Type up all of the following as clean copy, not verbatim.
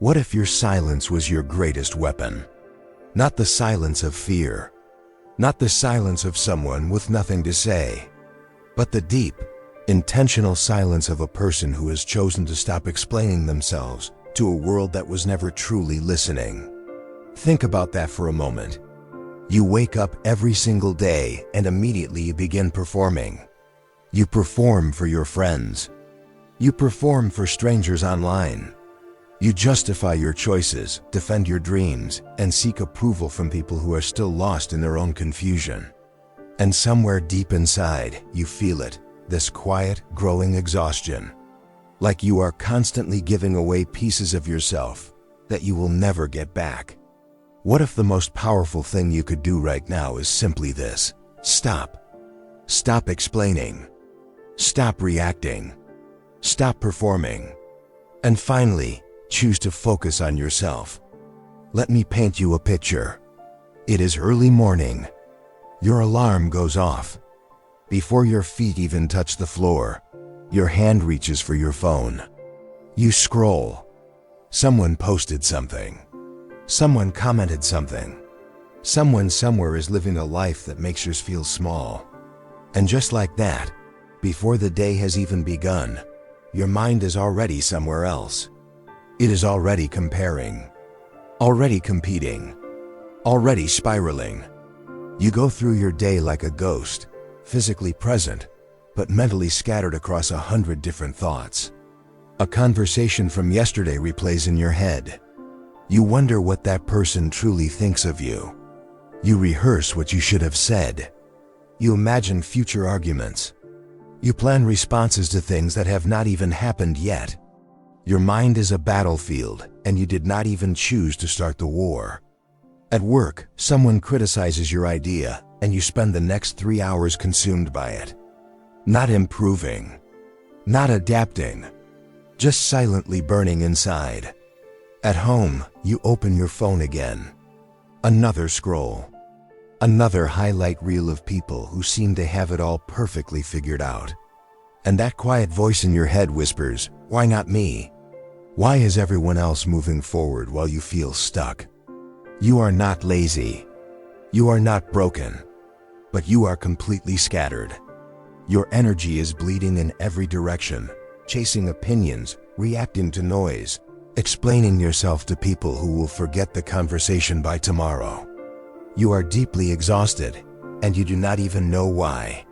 What if your silence was your greatest weapon? Not the silence of fear, not the silence of someone with nothing to say, but the deep, intentional silence of a person who has chosen to stop explaining themselves to a world that was never truly listening. Think about that for a moment. You wake up every single day and immediately you begin performing. You perform for your friends. You perform for strangers online. You justify your choices, defend your dreams, and seek approval from people who are still lost in their own confusion. And somewhere deep inside, you feel it, this quiet, growing exhaustion. Like you are constantly giving away pieces of yourself that you will never get back. What if the most powerful thing you could do right now is simply this? Stop. Stop explaining. Stop reacting. Stop performing. And finally, choose to focus on yourself. Let me paint you a picture. It is early morning. Your alarm goes off. Before your feet even touch the floor, your hand reaches for your phone. You scroll. Someone posted something. Someone commented something. Someone somewhere is living a life that makes yours feel small. And just like that, before the day has even begun, your mind is already somewhere else. It is already comparing, already competing, already spiraling. You go through your day like a ghost, physically present, but mentally scattered across 100 different thoughts. A conversation from yesterday replays in your head. You wonder what that person truly thinks of you. You rehearse what you should have said. You imagine future arguments. You plan responses to things that have not even happened yet. Your mind is a battlefield, and you did not even choose to start the war. At work, someone criticizes your idea, and you spend the next 3 hours consumed by it. Not improving, not adapting, just silently burning inside. At home, you open your phone again. Another scroll. Another highlight reel of people who seem to have it all perfectly figured out. And that quiet voice in your head whispers, "Why not me? Why is everyone else moving forward while you feel stuck?" You are not lazy. You are not broken. But you are completely scattered. Your energy is bleeding in every direction, chasing opinions, reacting to noise, explaining yourself to people who will forget the conversation by tomorrow. You are deeply exhausted, and you do not even know why.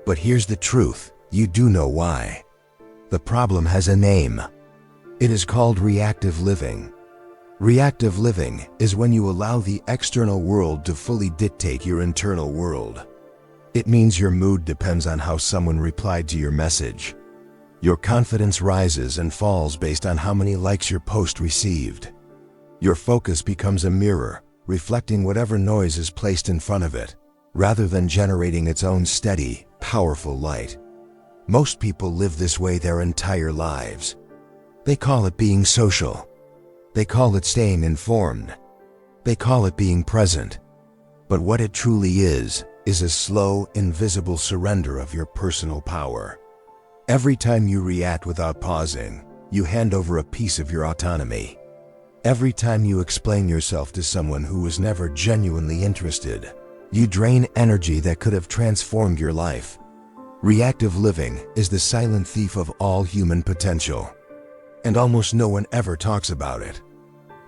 But here's the truth, you do know why. The problem has a name. It is called reactive living. Reactive living is when you allow the external world to fully dictate your internal world. It means your mood depends on how someone replied to your message. Your confidence rises and falls based on how many likes your post received. Your focus becomes a mirror, reflecting whatever noise is placed in front of it, rather than generating its own steady, powerful light. Most people live this way their entire lives. They call it being social. They call it staying informed. They call it being present. But what it truly is a slow, invisible surrender of your personal power. Every time you react without pausing, you hand over a piece of your autonomy. Every time you explain yourself to someone who was never genuinely interested, you drain energy that could have transformed your life. Reactive living is the silent thief of all human potential. And almost no one ever talks about it.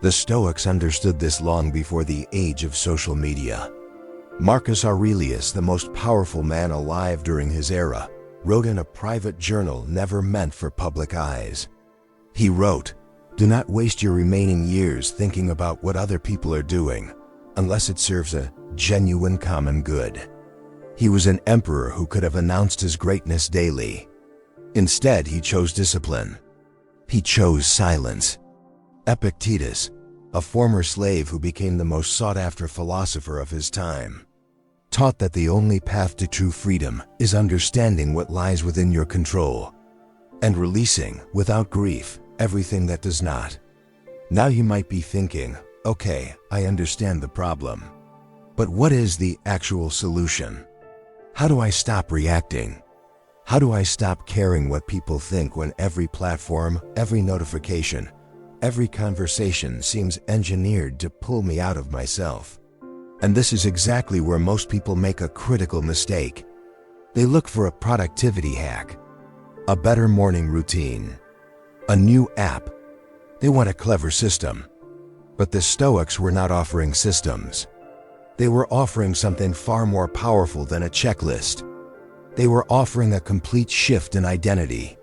The Stoics understood this long before the age of social media. Marcus Aurelius, the most powerful man alive during his era, wrote in a private journal never meant for public eyes. He wrote, "Do not waste your remaining years thinking about what other people are doing, unless it serves a genuine common good." He was an emperor who could have announced his greatness daily. Instead, he chose discipline. He chose silence. Epictetus, a former slave who became the most sought-after philosopher of his time, taught that the only path to true freedom is understanding what lies within your control and releasing, without grief, everything that does not. Now you might be thinking, okay, I understand the problem. But what is the actual solution? How do I stop reacting? How do I stop caring what people think when every platform, every notification, Every conversation seems engineered to pull me out of myself. And this is exactly where most people make a critical mistake. They look for a productivity hack, a better morning routine, a new app. They want a clever system. But the Stoics were not offering systems. They were offering something far more powerful than a checklist. They were offering a complete shift in identity.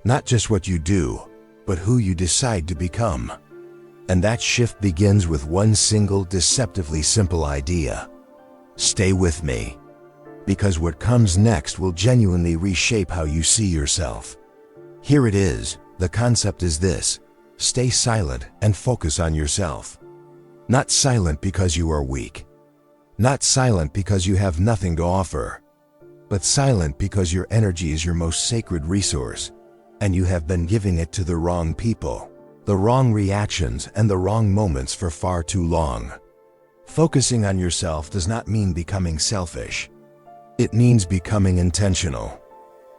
Not just what you do, but who you decide to become. And that shift begins with one single, deceptively simple idea. Stay with me. Because what comes next will genuinely reshape how you see yourself. Here it is. The concept is this: stay silent and focus on yourself. Not silent because you are weak. Not silent because you have nothing to offer. But silent because your energy is your most sacred resource, and you have been giving it to the wrong people, the wrong reactions, and the wrong moments for far too long. Focusing on yourself does not mean becoming selfish. It means becoming intentional.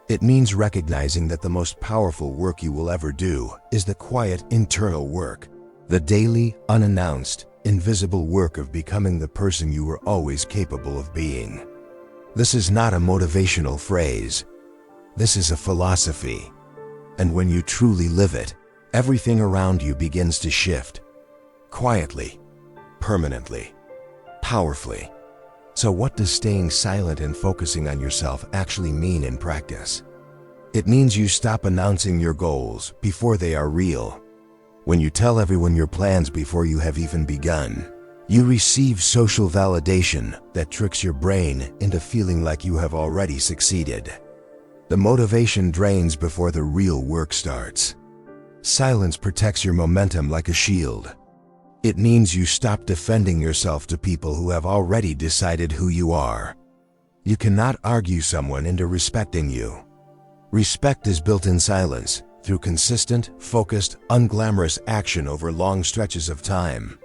It means recognizing that the most powerful work you will ever do is the quiet internal work, the daily, unannounced, invisible work of becoming the person you were always capable of being. This is not a motivational phrase. This is a philosophy. And when you truly live it, everything around you begins to shift. Quietly, permanently, powerfully. So what does staying silent and focusing on yourself actually mean in practice? It means you stop announcing your goals before they are real. When you tell everyone your plans before you have even begun, you receive social validation that tricks your brain into feeling like you have already succeeded. The motivation drains before the real work starts. Silence protects your momentum like a shield. It means you stop defending yourself to people who have already decided who you are. You cannot argue someone into respecting you. Respect is built in silence, through consistent, focused, unglamorous action over long stretches of time.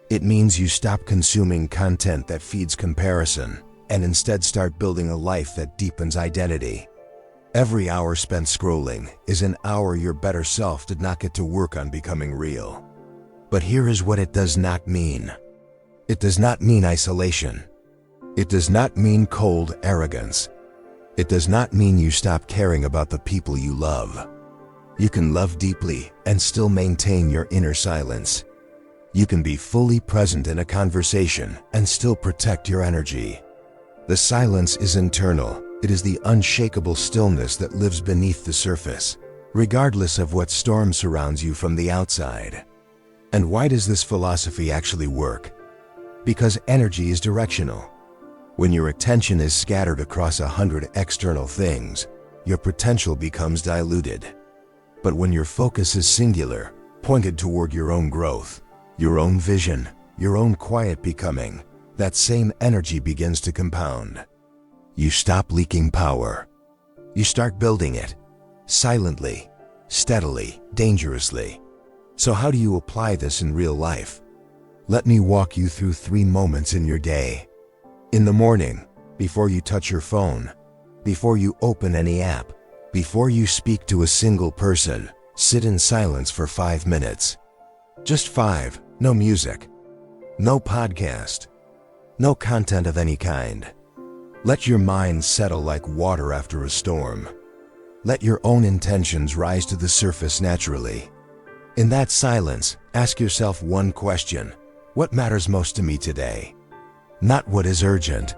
It means you stop consuming content that feeds comparison, and instead start building a life that deepens identity. Every hour spent scrolling is an hour your better self did not get to work on becoming real. But here is what it does not mean. It does not mean isolation. It does not mean cold arrogance. It does not mean you stop caring about the people you love. You can love deeply and still maintain your inner silence. You can be fully present in a conversation and still protect your energy. The silence is internal. It is the unshakable stillness that lives beneath the surface, regardless of what storm surrounds you from the outside. And why does this philosophy actually work? Because energy is directional. When your attention is scattered across 100 external things, your potential becomes diluted. But when your focus is singular, pointed toward your own growth, your own vision, your own quiet becoming, that same energy begins to compound. You stop leaking power. You start building it, silently, steadily, dangerously. So how do you apply this in real life? Let me walk you through 3 moments in your day. In the morning, before you touch your phone, before you open any app, before you speak to a single person, sit in silence for 5 minutes. Just 5, no music, no podcast, no content of any kind. Let your mind settle like water after a storm. Let your own intentions rise to the surface naturally. In that silence, ask yourself one question: what matters most to me today? Not what is urgent,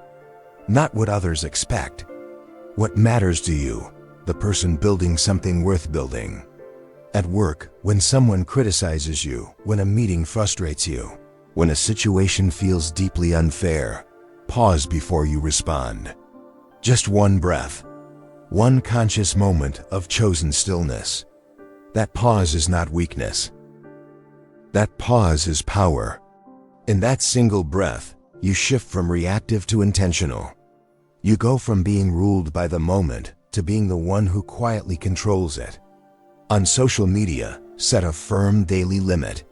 not what others expect. What matters to you, the person building something worth building. At work, when someone criticizes you, when a meeting frustrates you, when a situation feels deeply unfair, pause before you respond. Just one breath, one conscious moment of chosen stillness. That pause is not weakness. That pause is power. In that single breath, you shift from reactive to intentional. You go from being ruled by the moment to being the one who quietly controls it. On social media, set a firm daily limit.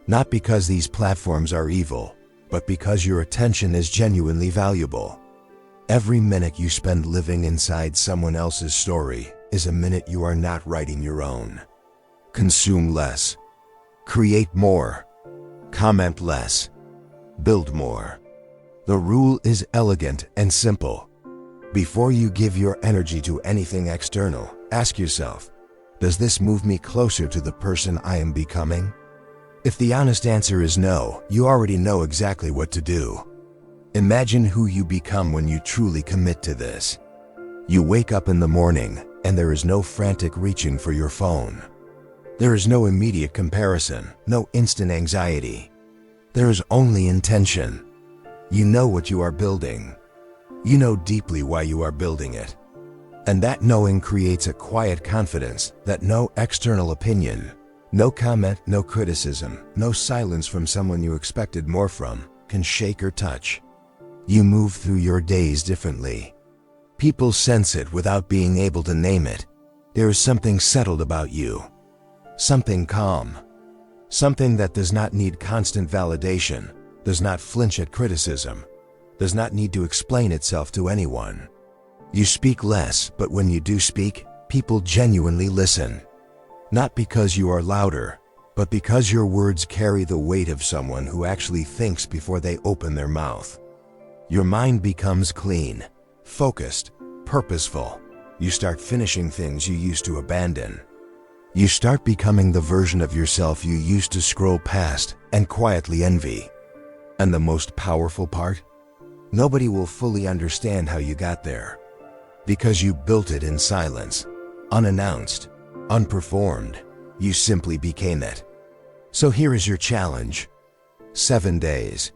Not because these platforms are evil, but because your attention is genuinely valuable. Every minute you spend living inside someone else's story is a minute you are not writing your own. Consume less. Create more. Comment less. Build more. The rule is elegant and simple. Before you give your energy to anything external, ask yourself, does this move me closer to the person I am becoming? If the honest answer is no, you already know exactly what to do. Imagine who you become when you truly commit to this. You wake up in the morning, and there is no frantic reaching for your phone. There is no immediate comparison, no instant anxiety. There is only intention. You know what you are building. You know deeply why you are building it. And that knowing creates a quiet confidence that no external opinion, no comment, no criticism, no silence from someone you expected more from, can shake or touch. You move through your days differently. People sense it without being able to name it. There is something settled about you. Something calm. Something that does not need constant validation, does not flinch at criticism, does not need to explain itself to anyone. You speak less, but when you do speak, people genuinely listen. Not because you are louder, but because your words carry the weight of someone who actually thinks before they open their mouth. Your mind becomes clean, focused, purposeful. You start finishing things you used to abandon. You start becoming the version of yourself you used to scroll past and quietly envy. And the most powerful part? Nobody will fully understand how you got there. Because you built it in silence, unannounced, unperformed. You simply became it. So here is your challenge. 7 days.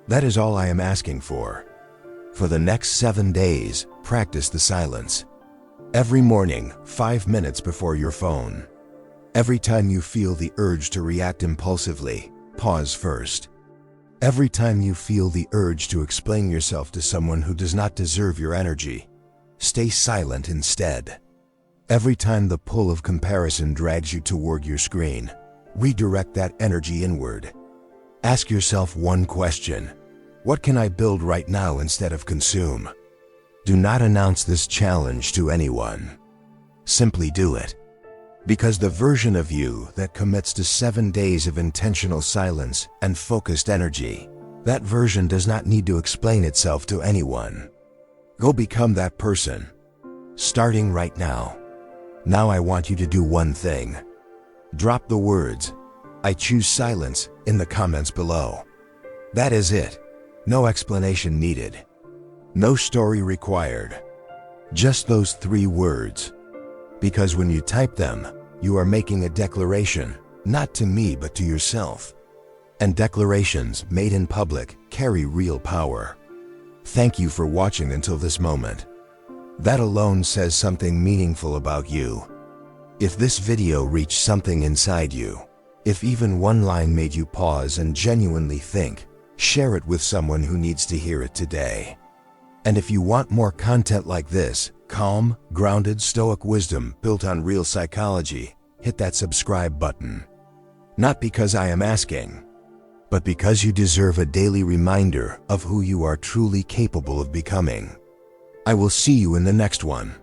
That is all I am asking for. For the next 7 days, practice the silence. Every morning, 5 minutes before your phone. Every time you feel the urge to react impulsively, pause first. Every time you feel the urge to explain yourself to someone who does not deserve your energy, stay silent instead. Every time the pull of comparison drags you toward your screen, redirect that energy inward. Ask yourself one question: what can I build right now instead of consume? Do not announce this challenge to anyone. Simply do it. Because the version of you that commits to 7 days of intentional silence and focused energy, that version does not need to explain itself to anyone. Go become that person. Starting right now. Now I want you to do one thing. Drop the words, "I choose silence," in the comments below. That is it. No explanation needed. No story required. Just those 3 words. Because when you type them, you are making a declaration, not to me but to yourself. And declarations made in public carry real power. Thank you for watching until this moment. That alone says something meaningful about you. If this video reached something inside you, if even one line made you pause and genuinely think, share it with someone who needs to hear it today. And if you want more content like this, calm, grounded Stoic wisdom built on real psychology, hit that subscribe button. Not because I am asking, but because you deserve a daily reminder of who you are truly capable of becoming. I will see you in the next one.